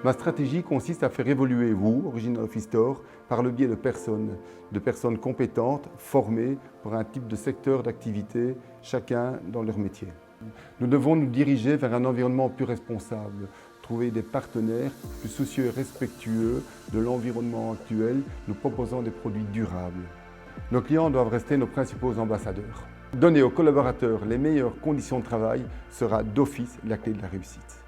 Ma stratégie consiste à faire évoluer vous, Original Office Store, par le biais de personnes compétentes, formées pour un type de secteur d'activité, chacun dans leur métier. Nous devons nous diriger vers un environnement plus responsable, trouver des partenaires plus soucieux et respectueux de l'environnement actuel, nous proposant des produits durables. Nos clients doivent rester nos principaux ambassadeurs. Donner aux collaborateurs les meilleures conditions de travail sera d'office la clé de la réussite.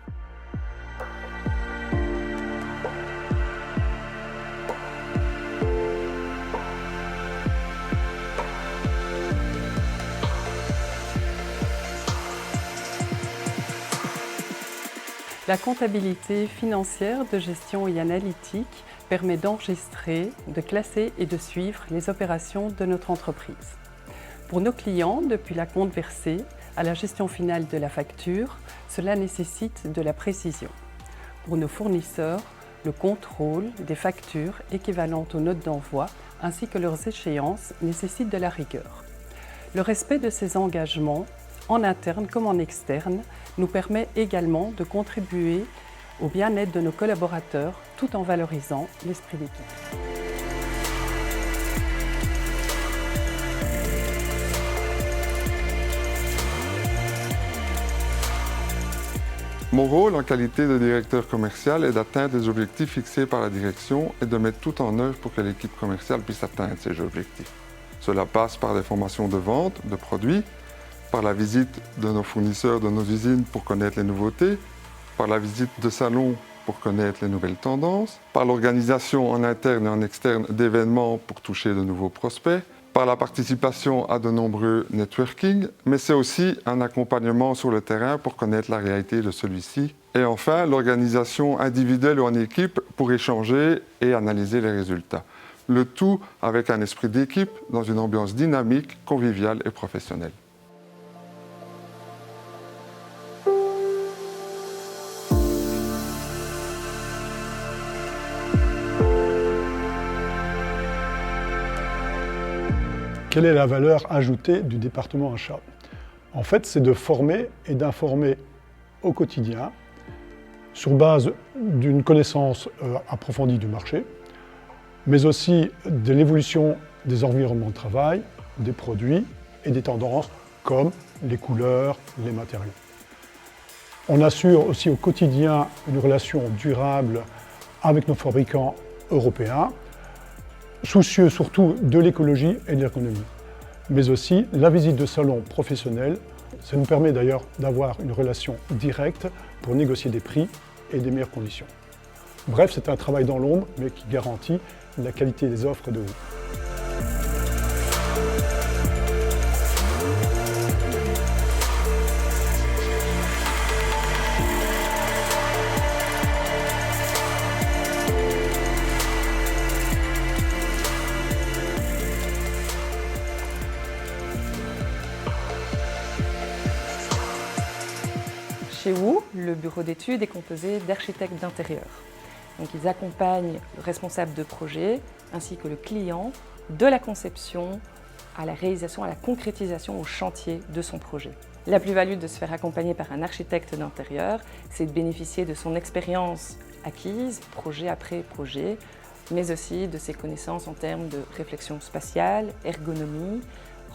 La comptabilité financière de gestion et analytique permet d'enregistrer, de classer et de suivre les opérations de notre entreprise. Pour nos clients, depuis la compte versée à la gestion finale de la facture, cela nécessite de la précision. Pour nos fournisseurs, le contrôle des factures équivalentes aux notes d'envoi ainsi que leurs échéances nécessite de la rigueur. Le respect de ces engagements, en interne comme en externe, nous permet également de contribuer au bien-être de nos collaborateurs tout en valorisant l'esprit d'équipe. Mon rôle en qualité de directeur commercial est d'atteindre les objectifs fixés par la direction et de mettre tout en œuvre pour que l'équipe commerciale puisse atteindre ces objectifs. Cela passe par des formations de vente de produits, par la visite de nos fournisseurs, de nos usines pour connaître les nouveautés, par la visite de salons pour connaître les nouvelles tendances, par l'organisation en interne et en externe d'événements pour toucher de nouveaux prospects, par la participation à de nombreux networking, mais c'est aussi un accompagnement sur le terrain pour connaître la réalité de celui-ci. Et enfin, l'organisation individuelle ou en équipe pour échanger et analyser les résultats. Le tout avec un esprit d'équipe dans une ambiance dynamique, conviviale et professionnelle. Quelle est la valeur ajoutée du département achat? En fait, c'est de former et d'informer au quotidien sur base d'une connaissance approfondie du marché, mais aussi de l'évolution des environnements de travail, des produits et des tendances comme les couleurs, les matériaux. On assure aussi au quotidien une relation durable avec nos fabricants européens, soucieux surtout de l'écologie et de l'ergonomie, mais aussi la visite de salons professionnels. Ça nous permet d'ailleurs d'avoir une relation directe pour négocier des prix et des meilleures conditions. Bref, c'est un travail dans l'ombre, mais qui garantit la qualité des offres de vous. Chez WOO, le bureau d'études est composé d'architectes d'intérieur. Donc ils accompagnent le responsable de projet ainsi que le client de la conception à la réalisation, à la concrétisation au chantier de son projet. La plus-value de se faire accompagner par un architecte d'intérieur, c'est de bénéficier de son expérience acquise, projet après projet, mais aussi de ses connaissances en termes de réflexion spatiale, ergonomie,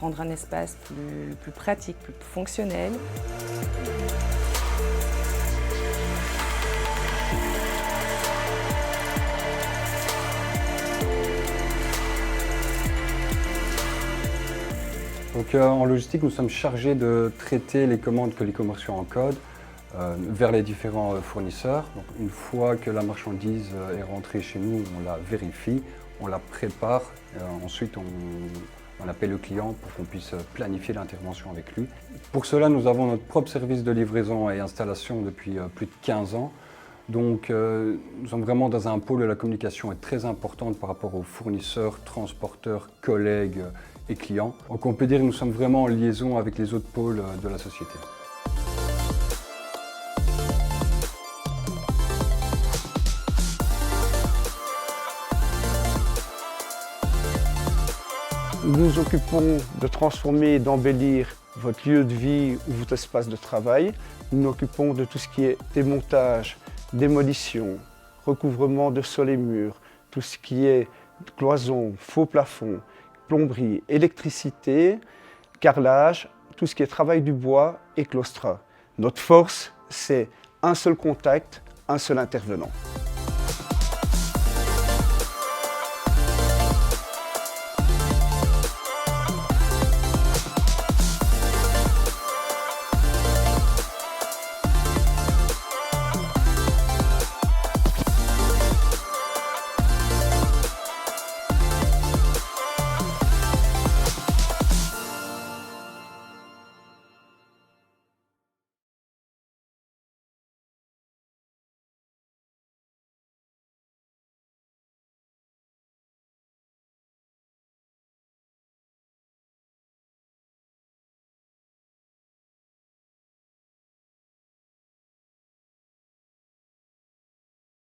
rendre un espace plus pratique, plus fonctionnel. Donc, en logistique, nous sommes chargés de traiter les commandes que les commerciaux encodent vers les différents fournisseurs. Donc, une fois que la marchandise est rentrée chez nous, on la vérifie, on la prépare, ensuite on appelle le client pour qu'on puisse planifier l'intervention avec lui. Pour cela, nous avons notre propre service de livraison et installation depuis plus de 15 ans. Donc, nous sommes vraiment dans un pôle où la communication est très importante par rapport aux fournisseurs, transporteurs, collègues et clients. Donc, on peut dire que nous sommes vraiment en liaison avec les autres pôles de la société. Nous nous occupons de transformer et d'embellir votre lieu de vie ou votre espace de travail. Nous nous occupons de tout ce qui est démontage, démolition, recouvrement de sol et murs, tout ce qui est cloison, faux plafond, plomberie, électricité, carrelage, tout ce qui est travail du bois et claustrat. Notre force, c'est un seul contact, un seul intervenant.